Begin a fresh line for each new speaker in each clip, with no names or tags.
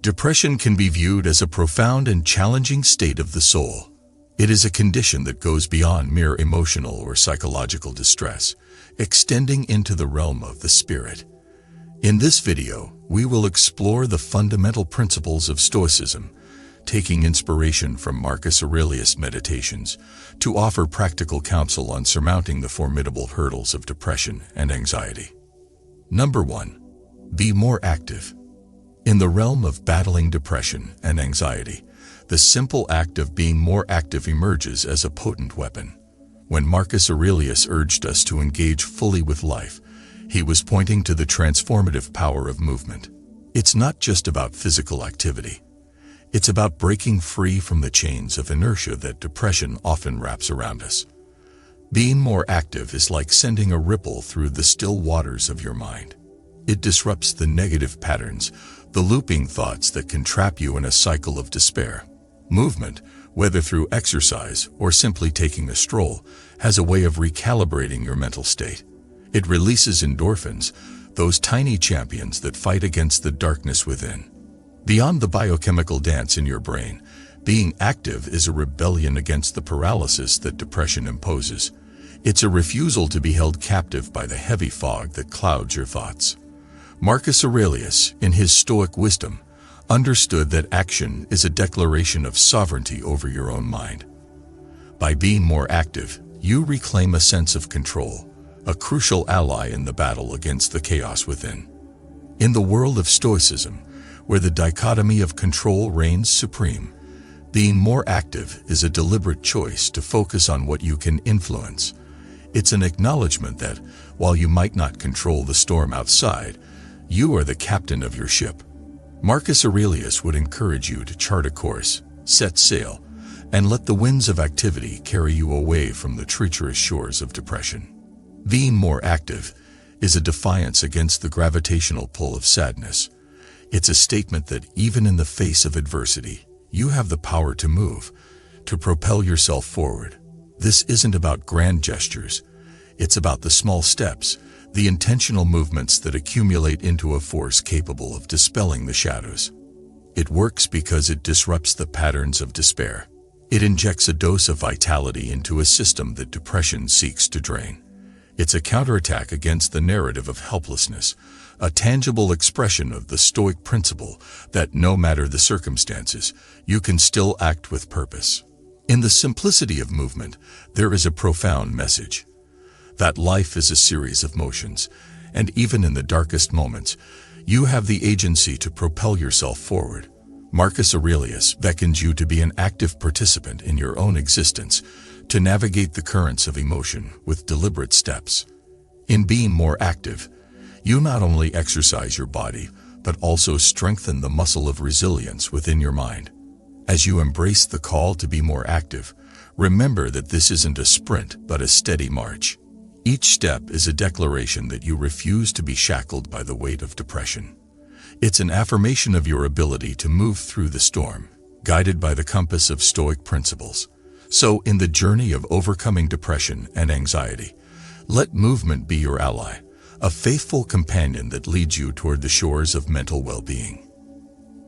Depression can be viewed as a profound and challenging state of the soul. It is a condition that goes beyond mere emotional or psychological distress, extending into the realm of the spirit. In this video, we will explore the fundamental principles of Stoicism, taking inspiration from Marcus Aurelius' meditations to offer practical counsel on surmounting the formidable hurdles of depression and anxiety. Number 1. Be more active. In the realm of battling depression and anxiety, the simple act of being more active emerges as a potent weapon. When Marcus Aurelius urged us to engage fully with life, he was pointing to the transformative power of movement. It's not just about physical activity. It's about breaking free from the chains of inertia that depression often wraps around us. Being more active is like sending a ripple through the still waters of your mind. It disrupts the negative patterns, the looping thoughts that can trap you in a cycle of despair. Movement, whether through exercise or simply taking a stroll, has a way of recalibrating your mental state. It releases endorphins, those tiny champions that fight against the darkness within. Beyond the biochemical dance in your brain, being active is a rebellion against the paralysis that depression imposes. It's a refusal to be held captive by the heavy fog that clouds your thoughts. Marcus Aurelius, in his Stoic wisdom, understood that action is a declaration of sovereignty over your own mind. By being more active, you reclaim a sense of control, a crucial ally in the battle against the chaos within. In the world of Stoicism, where the dichotomy of control reigns supreme, being more active is a deliberate choice to focus on what you can influence. It's an acknowledgement that, while you might not control the storm outside, you are the captain of your ship. Marcus Aurelius would encourage you to chart a course, set sail, and let the winds of activity carry you away from the treacherous shores of depression. Being more active is a defiance against the gravitational pull of sadness. It's a statement that even in the face of adversity, you have the power to move, to propel yourself forward. This isn't about grand gestures. It's about the small steps, the intentional movements that accumulate into a force capable of dispelling the shadows. It works because it disrupts the patterns of despair. It injects a dose of vitality into a system that depression seeks to drain. It's a counterattack against the narrative of helplessness, a tangible expression of the Stoic principle that no matter the circumstances, you can still act with purpose. In the simplicity of movement, there is a profound message. That life is a series of motions, and even in the darkest moments, you have the agency to propel yourself forward. Marcus Aurelius beckons you to be an active participant in your own existence, to navigate the currents of emotion with deliberate steps. In being more active, you not only exercise your body, but also strengthen the muscle of resilience within your mind. As you embrace the call to be more active, remember that this isn't a sprint, but a steady march. Each step is a declaration that you refuse to be shackled by the weight of depression. It's an affirmation of your ability to move through the storm, guided by the compass of Stoic principles. So, in the journey of overcoming depression and anxiety, let movement be your ally, a faithful companion that leads you toward the shores of mental well-being.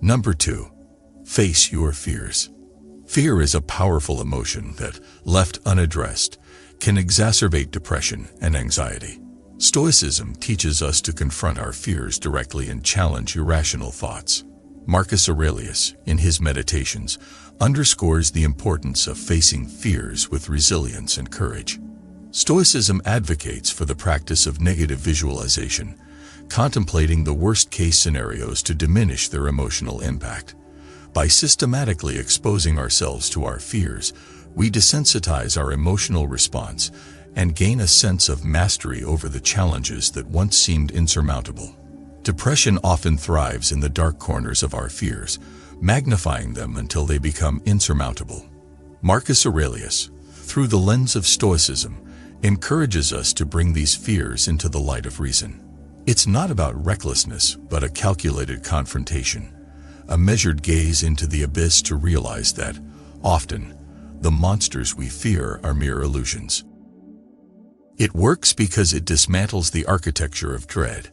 Number 2. Face your fears. Fear is a powerful emotion that, left unaddressed, can exacerbate depression and anxiety. Stoicism teaches us to confront our fears directly and challenge irrational thoughts. Marcus Aurelius, in his meditations, underscores the importance of facing fears with resilience and courage. Stoicism advocates for the practice of negative visualization, contemplating the worst-case scenarios to diminish their emotional impact. By systematically exposing ourselves to our fears, we desensitize our emotional response and gain a sense of mastery over the challenges that once seemed insurmountable. Depression often thrives in the dark corners of our fears, magnifying them until they become insurmountable. Marcus Aurelius, through the lens of Stoicism, encourages us to bring these fears into the light of reason. It's not about recklessness, but a calculated confrontation, a measured gaze into the abyss to realize that, often, the monsters we fear are mere illusions. It works because it dismantles the architecture of dread.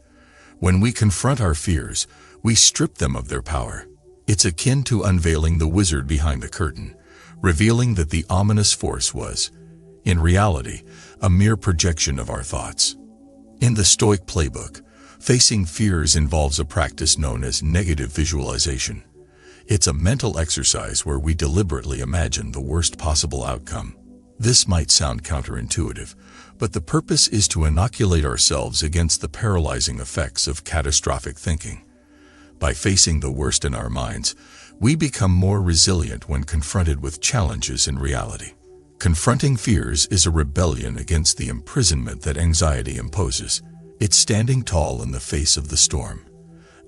When we confront our fears, we strip them of their power. It's akin to unveiling the wizard behind the curtain, revealing that the ominous force was, in reality, a mere projection of our thoughts. In the Stoic playbook, facing fears involves a practice known as negative visualization. It's a mental exercise where we deliberately imagine the worst possible outcome. This might sound counterintuitive, but the purpose is to inoculate ourselves against the paralyzing effects of catastrophic thinking. By facing the worst in our minds, we become more resilient when confronted with challenges in reality. Confronting fears is a rebellion against the imprisonment that anxiety imposes. It's standing tall in the face of the storm,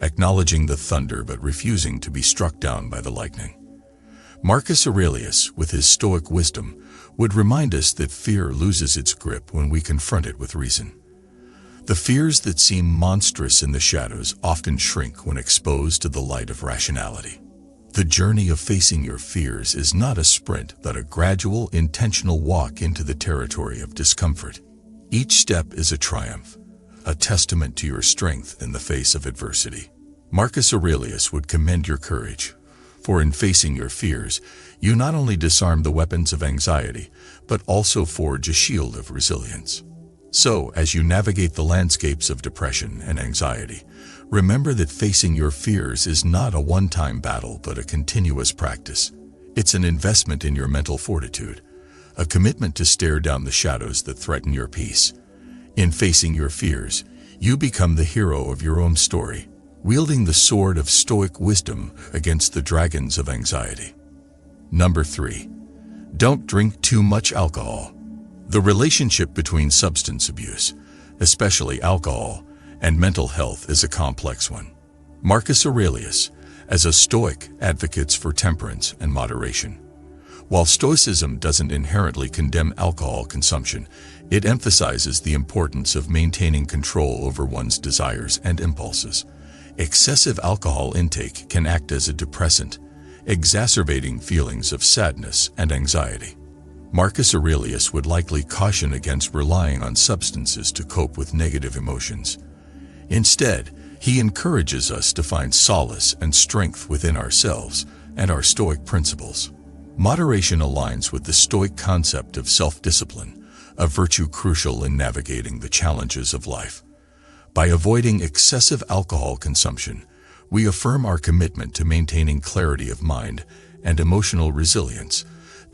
acknowledging the thunder but refusing to be struck down by the lightning. Marcus Aurelius, with his Stoic wisdom, would remind us that fear loses its grip when we confront it with reason. The fears that seem monstrous in the shadows often shrink when exposed to the light of rationality. The journey of facing your fears is not a sprint, but a gradual, intentional walk into the territory of discomfort. Each step is a triumph, a testament to your strength in the face of adversity. Marcus Aurelius would commend your courage, for in facing your fears, you not only disarm the weapons of anxiety, but also forge a shield of resilience. So, as you navigate the landscapes of depression and anxiety, remember that facing your fears is not a one-time battle but a continuous practice. It's an investment in your mental fortitude, a commitment to stare down the shadows that threaten your peace. In facing your fears, you become the hero of your own story, wielding the sword of Stoic wisdom against the dragons of anxiety. Number 3. Don't drink too much alcohol. The relationship between substance abuse, especially alcohol, and mental health is a complex one. Marcus Aurelius, as a Stoic, advocates for temperance and moderation. While Stoicism doesn't inherently condemn alcohol consumption, it emphasizes the importance of maintaining control over one's desires and impulses. Excessive alcohol intake can act as a depressant, exacerbating feelings of sadness and anxiety. Marcus Aurelius would likely caution against relying on substances to cope with negative emotions. Instead, he encourages us to find solace and strength within ourselves and our Stoic principles. Moderation aligns with the Stoic concept of self-discipline, a virtue crucial in navigating the challenges of life. By avoiding excessive alcohol consumption, we affirm our commitment to maintaining clarity of mind and emotional resilience,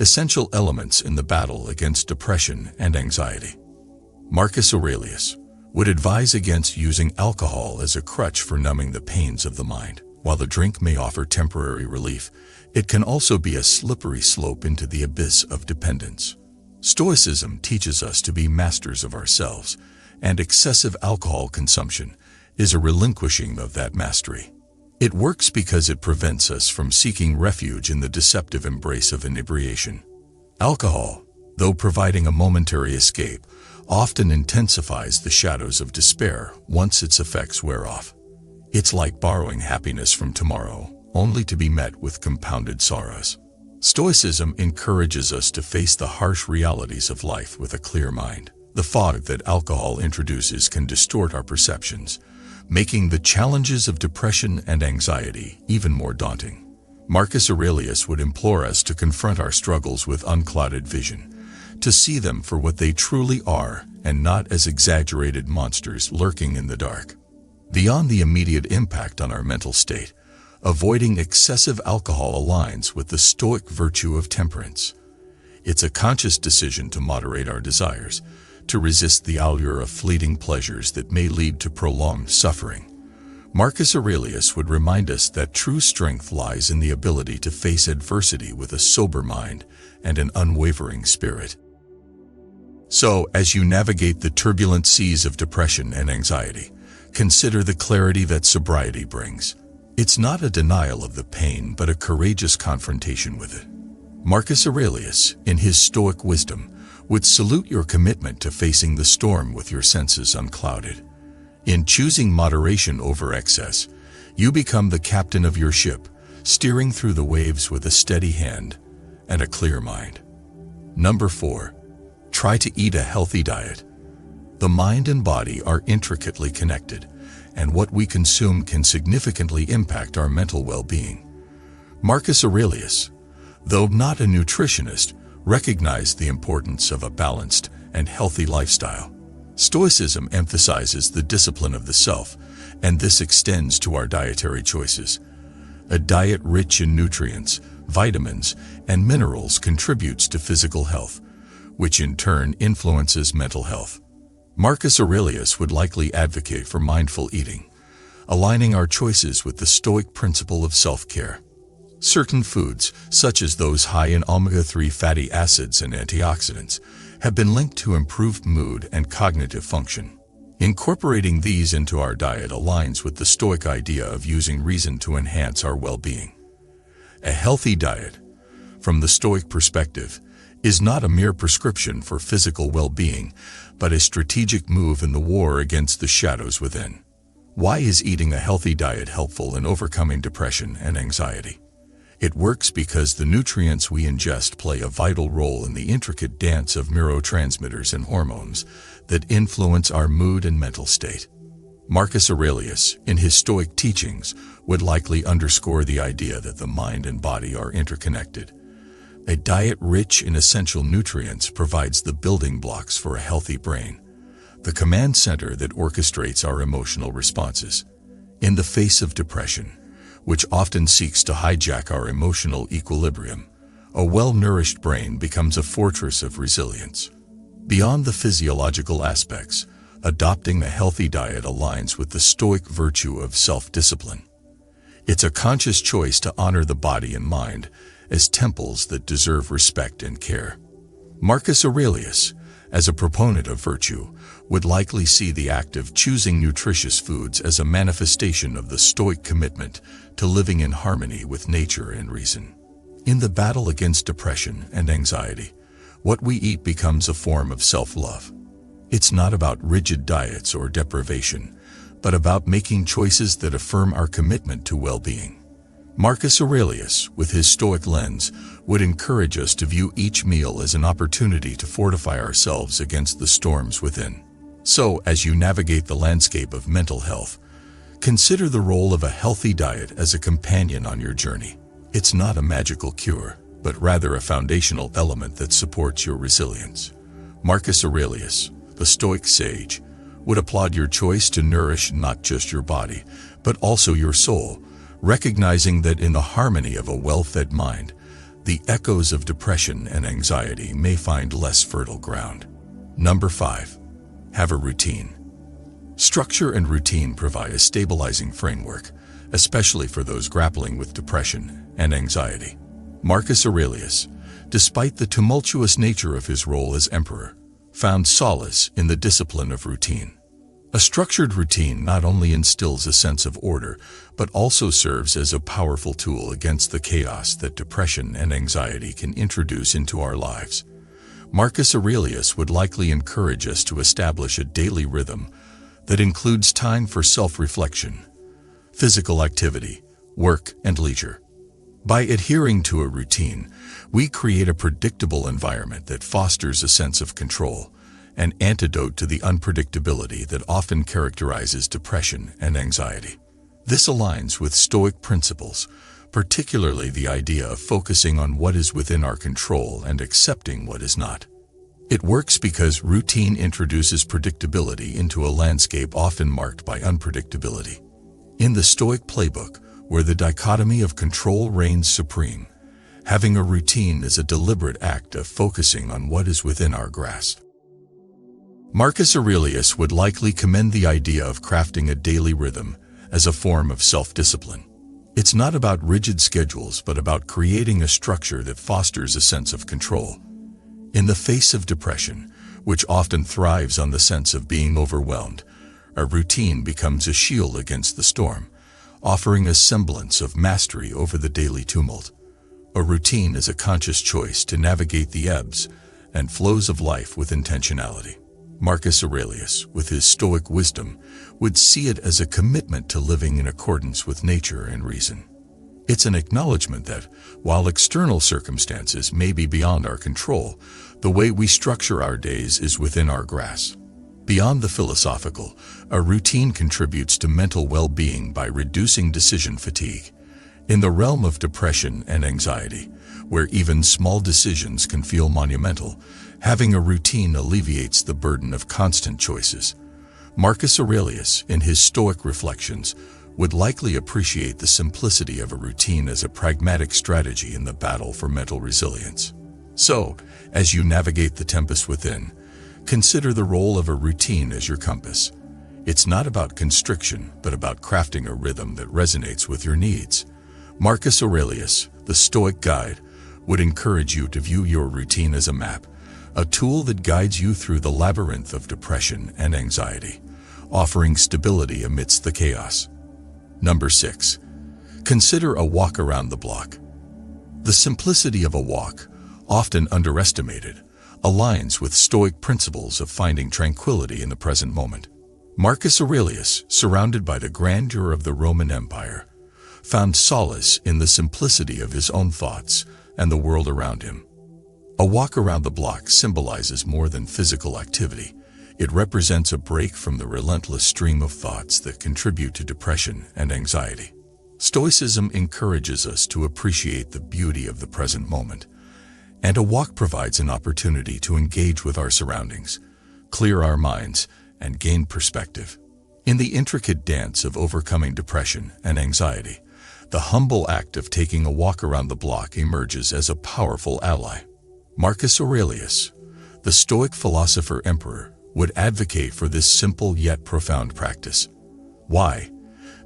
essential elements in the battle against depression and anxiety. Marcus Aurelius would advise against using alcohol as a crutch for numbing the pains of the mind. While the drink may offer temporary relief, it can also be a slippery slope into the abyss of dependence. Stoicism teaches us to be masters of ourselves, and excessive alcohol consumption is a relinquishing of that mastery. It works because it prevents us from seeking refuge in the deceptive embrace of inebriation. Alcohol, though providing a momentary escape, often intensifies the shadows of despair once its effects wear off. It's like borrowing happiness from tomorrow, only to be met with compounded sorrows. Stoicism encourages us to face the harsh realities of life with a clear mind. The fog that alcohol introduces can distort our perceptions, making the challenges of depression and anxiety even more daunting. Marcus Aurelius would implore us to confront our struggles with unclouded vision, to see them for what they truly are and not as exaggerated monsters lurking in the dark. Beyond the immediate impact on our mental state, avoiding excessive alcohol aligns with the Stoic virtue of temperance. It's a conscious decision to moderate our desires, to resist the allure of fleeting pleasures that may lead to prolonged suffering. Marcus Aurelius would remind us that true strength lies in the ability to face adversity with a sober mind and an unwavering spirit. So, as you navigate the turbulent seas of depression and anxiety, consider the clarity that sobriety brings. It's not a denial of the pain, but a courageous confrontation with it. Marcus Aurelius, in his Stoic wisdom, would salute your commitment to facing the storm with your senses unclouded. In choosing moderation over excess, you become the captain of your ship, steering through the waves with a steady hand and a clear mind. Number 4. Try to eat a healthy diet. The mind and body are intricately connected, and what we consume can significantly impact our mental well-being. Marcus Aurelius, though not a nutritionist, recognized the importance of a balanced and healthy lifestyle. Stoicism emphasizes the discipline of the self, and this extends to our dietary choices. A diet rich in nutrients, vitamins, and minerals contributes to physical health, which in turn influences mental health. Marcus Aurelius would likely advocate for mindful eating, aligning our choices with the Stoic principle of self-care. Certain foods, such as those high in omega-3 fatty acids and antioxidants, have been linked to improved mood and cognitive function. Incorporating these into our diet aligns with the Stoic idea of using reason to enhance our well-being. A healthy diet, from the Stoic perspective, is not a mere prescription for physical well-being, but a strategic move in the war against the shadows within. Why is eating a healthy diet helpful in overcoming depression and anxiety? It works because the nutrients we ingest play a vital role in the intricate dance of neurotransmitters and hormones that influence our mood and mental state. Marcus Aurelius, in his Stoic teachings, would likely underscore the idea that the mind and body are interconnected. A diet rich in essential nutrients provides the building blocks for a healthy brain, the command center that orchestrates our emotional responses. In the face of depression, which often seeks to hijack our emotional equilibrium, a well-nourished brain becomes a fortress of resilience. Beyond the physiological aspects, adopting a healthy diet aligns with the Stoic virtue of self-discipline. It's a conscious choice to honor the body and mind as temples that deserve respect and care. Marcus Aurelius, as a proponent of virtue, would likely see the act of choosing nutritious foods as a manifestation of the Stoic commitment to living in harmony with nature and reason. In the battle against depression and anxiety, what we eat becomes a form of self-love. It's not about rigid diets or deprivation, but about making choices that affirm our commitment to well-being. Marcus Aurelius, with his Stoic lens, would encourage us to view each meal as an opportunity to fortify ourselves against the storms within. So, as you navigate the landscape of mental health, consider the role of a healthy diet as a companion on your journey. It's not a magical cure, but rather a foundational element that supports your resilience. Marcus Aurelius, the Stoic sage, would applaud your choice to nourish not just your body, but also your soul, recognizing that in the harmony of a well-fed mind, the echoes of depression and anxiety may find less fertile ground. Number 5. Have a routine. Structure and routine provide a stabilizing framework, especially for those grappling with depression and anxiety. Marcus Aurelius, despite the tumultuous nature of his role as emperor, found solace in the discipline of routine. A structured routine not only instills a sense of order, but also serves as a powerful tool against the chaos that depression and anxiety can introduce into our lives. Marcus Aurelius would likely encourage us to establish a daily rhythm that includes time for self-reflection, physical activity, work, and leisure. By adhering to a routine, we create a predictable environment that fosters a sense of control, an antidote to the unpredictability that often characterizes depression and anxiety. This aligns with Stoic principles, particularly the idea of focusing on what is within our control and accepting what is not. It works because routine introduces predictability into a landscape often marked by unpredictability. In the Stoic playbook, where the dichotomy of control reigns supreme, having a routine is a deliberate act of focusing on what is within our grasp. Marcus Aurelius would likely commend the idea of crafting a daily rhythm as a form of self-discipline. It's not about rigid schedules, but about creating a structure that fosters a sense of control. In the face of depression, which often thrives on the sense of being overwhelmed, a routine becomes a shield against the storm, offering a semblance of mastery over the daily tumult. A routine is a conscious choice to navigate the ebbs and flows of life with intentionality. Marcus Aurelius, with his Stoic wisdom, would see it as a commitment to living in accordance with nature and reason. It's an acknowledgement that, while external circumstances may be beyond our control, the way we structure our days is within our grasp. Beyond the philosophical, a routine contributes to mental well-being by reducing decision fatigue, In the realm of depression and anxiety, where even small decisions can feel monumental, having a routine alleviates the burden of constant choices. Marcus Aurelius, in his Stoic Reflections, would likely appreciate the simplicity of a routine as a pragmatic strategy in the battle for mental resilience. So, as you navigate the tempest within, consider the role of a routine as your compass. It's not about constriction, but about crafting a rhythm that resonates with your needs. Marcus Aurelius, the Stoic guide, would encourage you to view your routine as a map, a tool that guides you through the labyrinth of depression and anxiety, offering stability amidst the chaos. Number 6. Consider a walk around the block. The simplicity of a walk, often underestimated, aligns with Stoic principles of finding tranquility in the present moment. Marcus Aurelius, surrounded by the grandeur of the Roman Empire, found solace in the simplicity of his own thoughts and the world around him. A walk around the block symbolizes more than physical activity. It represents a break from the relentless stream of thoughts that contribute to depression and anxiety. Stoicism encourages us to appreciate the beauty of the present moment, and a walk provides an opportunity to engage with our surroundings, clear our minds, and gain perspective. In the intricate dance of overcoming depression and anxiety, the humble act of taking a walk around the block emerges as a powerful ally. Marcus Aurelius, the Stoic philosopher-emperor, would advocate for this simple yet profound practice. Why?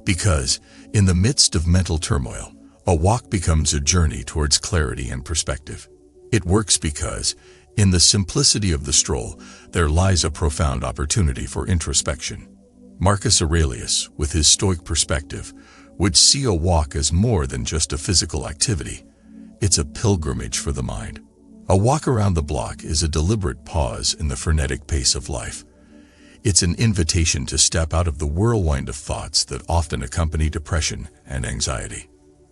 Because, in the midst of mental turmoil, a walk becomes a journey towards clarity and perspective. It works because, in the simplicity of the stroll, there lies a profound opportunity for introspection. Marcus Aurelius, with his Stoic perspective, would see a walk as more than just a physical activity. It's a pilgrimage for the mind. A walk around the block is a deliberate pause in the frenetic pace of life. It's an invitation to step out of the whirlwind of thoughts that often accompany depression and anxiety.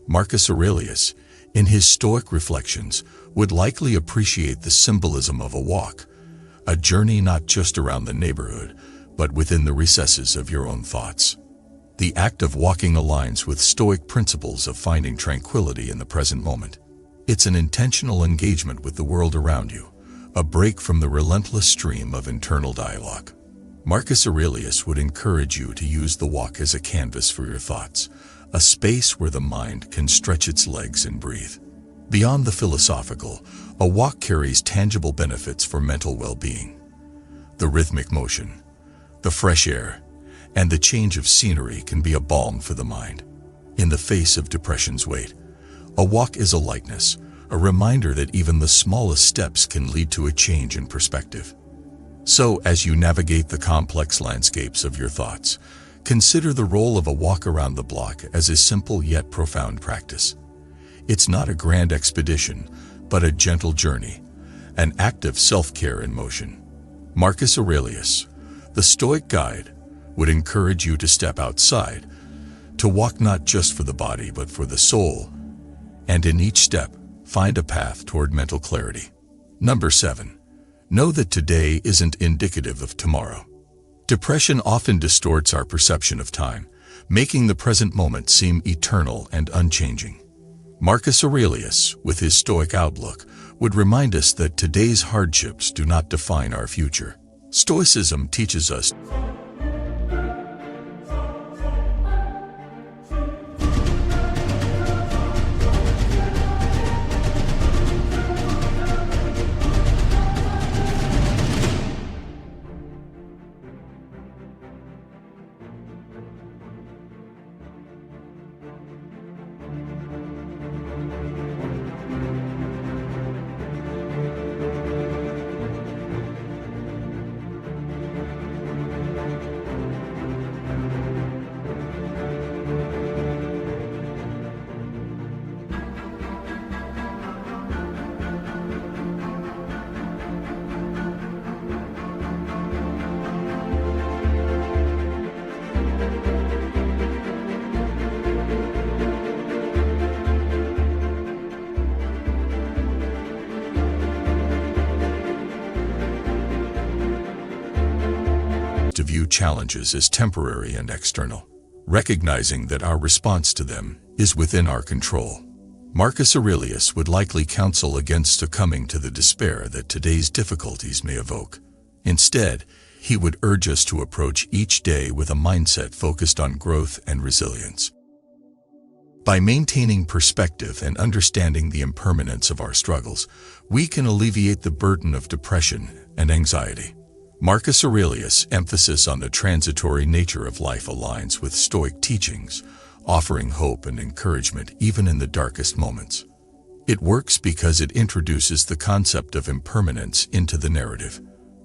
Marcus Aurelius, in his Stoic Reflections, would likely appreciate the symbolism of a walk, a journey not just around the neighborhood, but within the recesses of your own thoughts. The act of walking aligns with Stoic principles of finding tranquility in the present moment. It's an intentional engagement with the world around you, a break from the relentless stream of internal dialogue. Marcus Aurelius would encourage you to use the walk as a canvas for your thoughts, a space where the mind can stretch its legs and breathe. Beyond the philosophical, a walk carries tangible benefits for mental well-being. The rhythmic motion, the fresh air, and the change of scenery can be a balm for the mind. In the face of depression's weight, a walk is a lightness, a reminder that even the smallest steps can lead to a change in perspective. So, as you navigate the complex landscapes of your thoughts, consider the role of a walk around the block as a simple yet profound practice. It's not a grand expedition, but a gentle journey, an act of self-care in motion. Marcus Aurelius, the Stoic guide, would encourage you to step outside, to walk not just for the body but for the soul, and in each step, find a path toward mental clarity. Number 7. Know that today isn't indicative of tomorrow. Depression often distorts our perception of time, making the present moment seem eternal and unchanging. Marcus Aurelius, with his Stoic outlook, would remind us that today's hardships do not define our future. Stoicism teaches us to view challenges as temporary and external. recognizing that our response to them is within our control. Marcus Aurelius would likely counsel against succumbing to the despair that today's difficulties may evoke. Instead, he would urge us to approach each day with a mindset focused on growth and resilience. By maintaining perspective and understanding the impermanence of our struggles, we can alleviate the burden of depression and anxiety. Marcus Aurelius' emphasis on the transitory nature of life aligns with Stoic teachings, offering hope and encouragement even in the darkest moments. It works because it introduces the concept of impermanence into the narrative.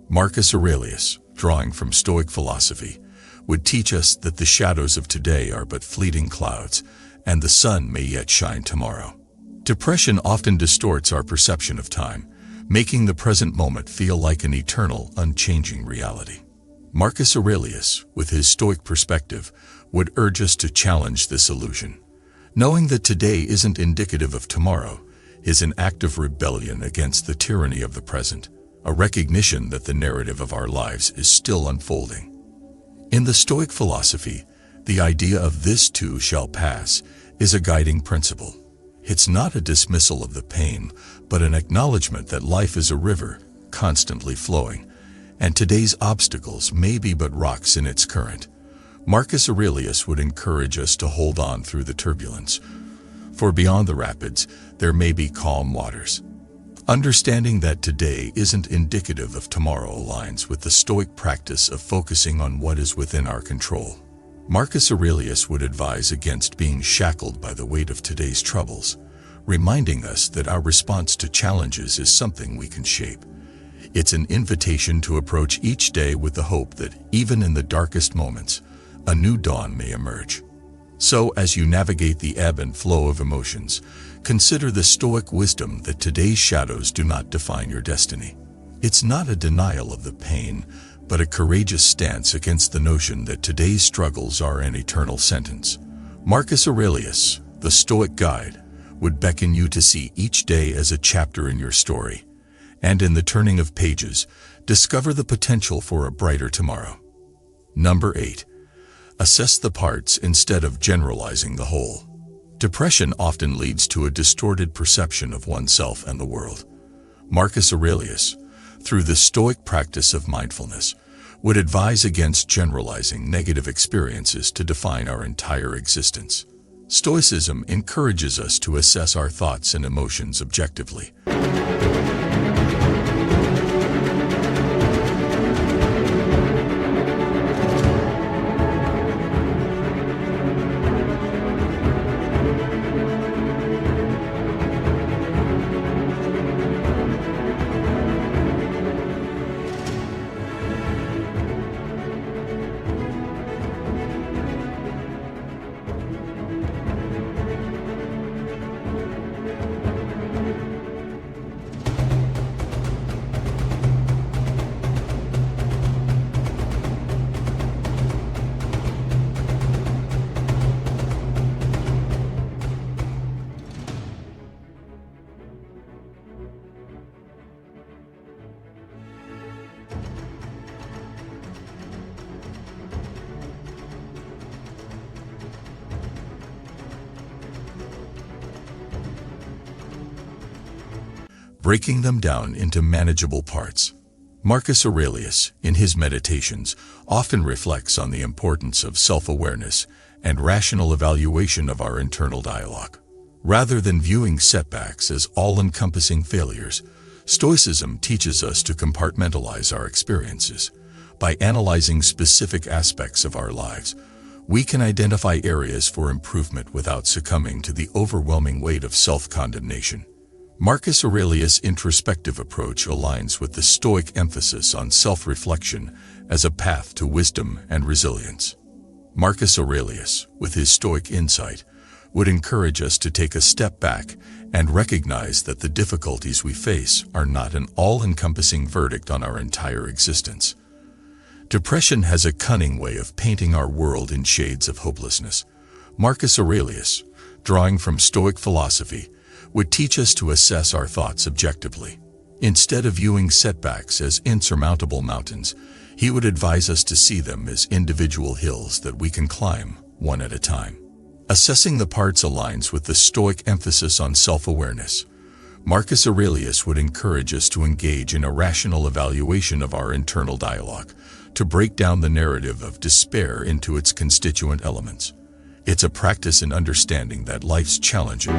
Marcus Aurelius, drawing from Stoic philosophy, would teach us that the shadows of today are but fleeting clouds, and the sun may yet shine tomorrow. Depression often distorts our perception of time, making the present moment feel like an eternal, unchanging reality. Marcus Aurelius, with his Stoic perspective, would urge us to challenge this illusion. Knowing that today isn't indicative of tomorrow is an act of rebellion against the tyranny of the present, a recognition that the narrative of our lives is still unfolding. In the Stoic philosophy, the idea of "this too shall pass" is a guiding principle. It's not a dismissal of the pain, but an acknowledgement that life is a river, constantly flowing, and today's obstacles may be but rocks in its current. Marcus Aurelius would encourage us to hold on through the turbulence, for beyond the rapids, there may be calm waters. Understanding that today isn't indicative of tomorrow aligns with the Stoic practice of focusing on what is within our control. Marcus Aurelius would advise against being shackled by the weight of today's troubles, reminding us that our response to challenges is something we can shape. It's an invitation to approach each day with the hope that, even in the darkest moments, a new dawn may emerge. So, as you navigate the ebb and flow of emotions, consider the Stoic wisdom that today's shadows do not define your destiny. It's not a denial of the pain, but a courageous stance against the notion that today's struggles are an eternal sentence. Marcus Aurelius, the Stoic guide, would beckon you to see each day as a chapter in your story, and in the turning of pages, discover the potential for a brighter tomorrow. Number 8. Assess the parts instead of generalizing the whole. Depression often leads to a distorted perception of oneself and the world. Marcus Aurelius, through the Stoic practice of mindfulness, would advise against generalizing negative experiences to define our entire existence. Stoicism encourages us to assess our thoughts and emotions objectively. Breaking them down into manageable parts. Marcus Aurelius, in his meditations, often reflects on the importance of self-awareness and rational evaluation of our internal dialogue. Rather than viewing setbacks as all-encompassing failures, Stoicism teaches us to compartmentalize our experiences. By analyzing specific aspects of our lives, we can identify areas for improvement without succumbing to the overwhelming weight of self-condemnation. Marcus Aurelius' introspective approach aligns with the Stoic emphasis on self-reflection as a path to wisdom and resilience. Marcus Aurelius, with his Stoic insight, would encourage us to take a step back and recognize that the difficulties we face are not an all-encompassing verdict on our entire existence. Depression has a cunning way of painting our world in shades of hopelessness. Marcus Aurelius, drawing from Stoic philosophy, would teach us to assess our thoughts objectively. Instead of viewing setbacks as insurmountable mountains, he would advise us to see them as individual hills that we can climb, one at a time. Assessing the parts aligns with the Stoic emphasis on self-awareness. Marcus Aurelius would encourage us to engage in a rational evaluation of our internal dialogue, to break down the narrative of despair into its constituent elements. It's a practice in understanding that life's challenging.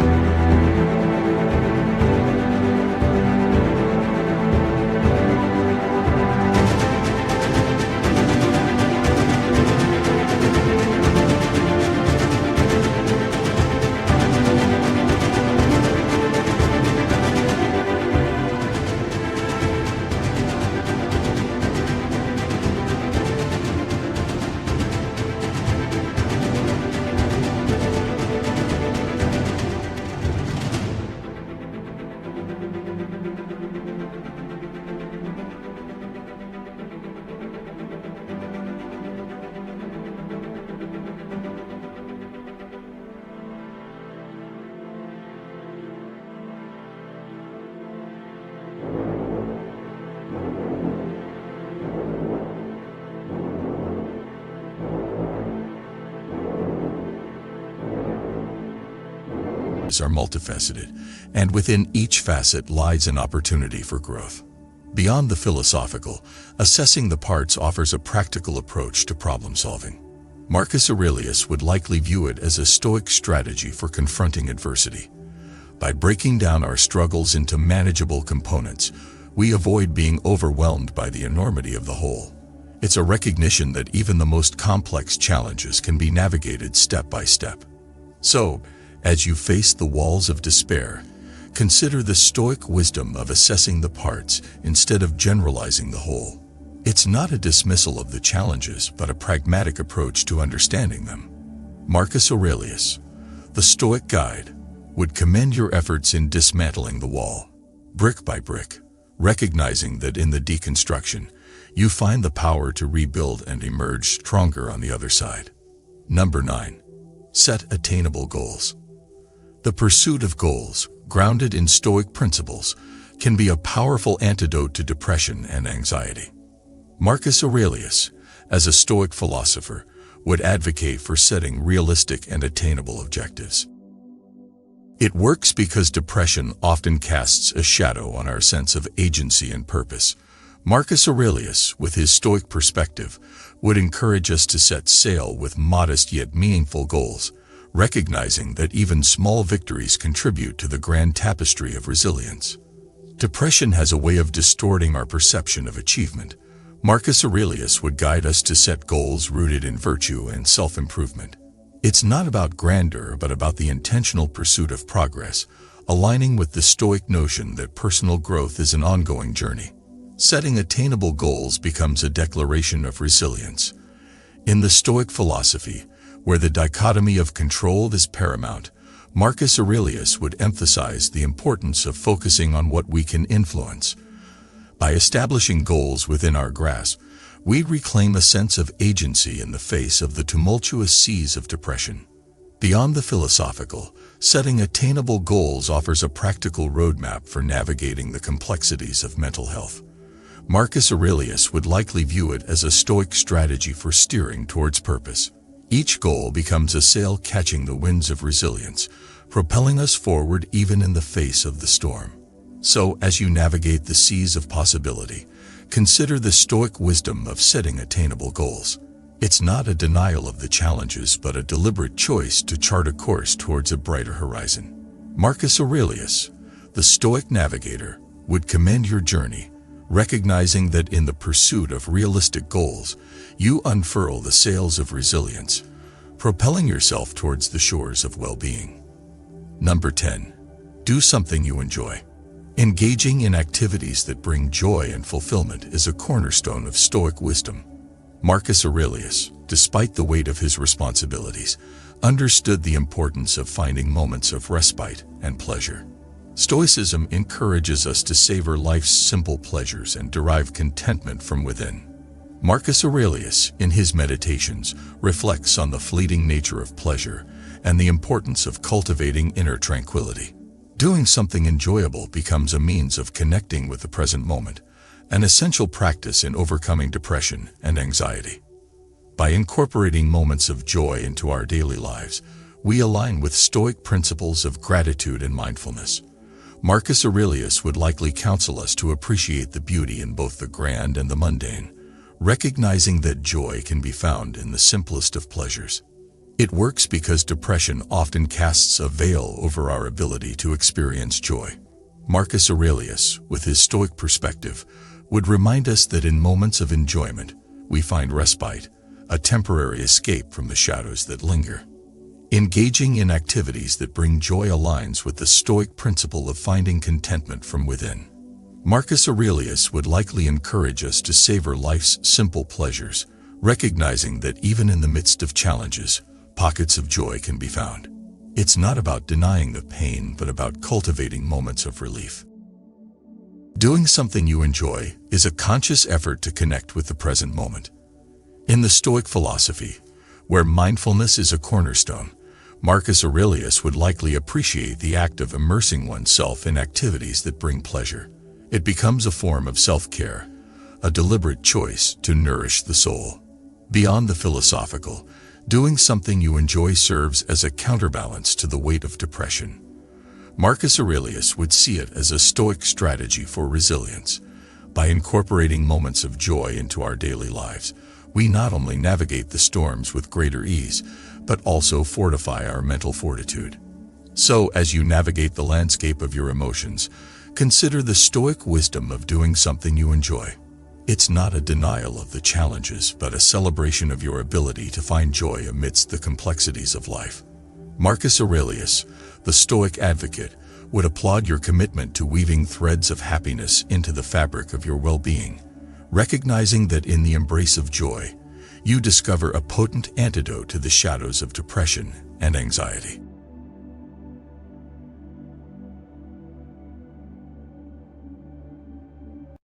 Are multifaceted, and within each facet lies an opportunity for growth. Beyond the philosophical, assessing the parts offers a practical approach to problem solving. Marcus Aurelius would likely view it as a Stoic strategy for confronting adversity. By breaking down our struggles into manageable components, we avoid being overwhelmed by the enormity of the whole. It's a recognition that even the most complex challenges can be navigated step by step. So, as you face the walls of despair, consider the Stoic wisdom of assessing the parts instead of generalizing the whole. It's not a dismissal of the challenges, but a pragmatic approach to understanding them. Marcus Aurelius, the Stoic guide, would commend your efforts in dismantling the wall, brick by brick, recognizing that in the deconstruction, you find the power to rebuild and emerge stronger on the other side. Number 9. Set attainable goals. The pursuit of goals, grounded in Stoic principles, can be a powerful antidote to depression and anxiety. Marcus Aurelius, as a Stoic philosopher, would advocate for setting realistic and attainable objectives. It works because depression often casts a shadow on our sense of agency and purpose. Marcus Aurelius, with his Stoic perspective, would encourage us to set sail with modest yet meaningful goals, recognizing that even small victories contribute to the grand tapestry of resilience. Depression has a way of distorting our perception of achievement. Marcus Aurelius would guide us to set goals rooted in virtue and self-improvement. It's not about grandeur, but about the intentional pursuit of progress, aligning with the Stoic notion that personal growth is an ongoing journey. Setting attainable goals becomes a declaration of resilience. In the Stoic philosophy, where the dichotomy of control is paramount, Marcus Aurelius would emphasize the importance of focusing on what we can influence. By establishing goals within our grasp, we reclaim a sense of agency in the face of the tumultuous seas of depression. Beyond the philosophical, setting attainable goals offers a practical roadmap for navigating the complexities of mental health. Marcus Aurelius would likely view it as a Stoic strategy for steering towards purpose. Each goal becomes a sail catching the winds of resilience, propelling us forward even in the face of the storm. So, as you navigate the seas of possibility, consider the Stoic wisdom of setting attainable goals. It's not a denial of the challenges, but a deliberate choice to chart a course towards a brighter horizon. Marcus Aurelius, the Stoic navigator, would commend your journey, recognizing that in the pursuit of realistic goals, you unfurl the sails of resilience, propelling yourself towards the shores of well-being. Number 10. Do something you enjoy. Engaging in activities that bring joy and fulfillment is a cornerstone of Stoic wisdom. Marcus Aurelius, despite the weight of his responsibilities, understood the importance of finding moments of respite and pleasure. Stoicism encourages us to savor life's simple pleasures and derive contentment from within. Marcus Aurelius, in his Meditations, reflects on the fleeting nature of pleasure and the importance of cultivating inner tranquility. Doing something enjoyable becomes a means of connecting with the present moment, an essential practice in overcoming depression and anxiety. By incorporating moments of joy into our daily lives, we align with Stoic principles of gratitude and mindfulness. Marcus Aurelius would likely counsel us to appreciate the beauty in both the grand and the mundane, recognizing that joy can be found in the simplest of pleasures. It works because depression often casts a veil over our ability to experience joy. Marcus Aurelius, with his Stoic perspective, would remind us that in moments of enjoyment, we find respite, a temporary escape from the shadows that linger. Engaging in activities that bring joy aligns with the Stoic principle of finding contentment from within. Marcus Aurelius would likely encourage us to savor life's simple pleasures, recognizing that even in the midst of challenges, pockets of joy can be found. It's not about denying the pain, but about cultivating moments of relief. Doing something you enjoy is a conscious effort to connect with the present moment. In the Stoic philosophy, where mindfulness is a cornerstone, Marcus Aurelius would likely appreciate the act of immersing oneself in activities that bring pleasure. It becomes a form of self-care, a deliberate choice to nourish the soul. Beyond the philosophical, doing something you enjoy serves as a counterbalance to the weight of depression. Marcus Aurelius would see it as a Stoic strategy for resilience. By incorporating moments of joy into our daily lives, we not only navigate the storms with greater ease, but also fortify our mental fortitude. So, as you navigate the landscape of your emotions, consider the Stoic wisdom of doing something you enjoy. It's not a denial of the challenges, but a celebration of your ability to find joy amidst the complexities of life. Marcus Aurelius, the Stoic advocate, would applaud your commitment to weaving threads of happiness into the fabric of your well-being, recognizing that in the embrace of joy, you discover a potent antidote to the shadows of depression and anxiety.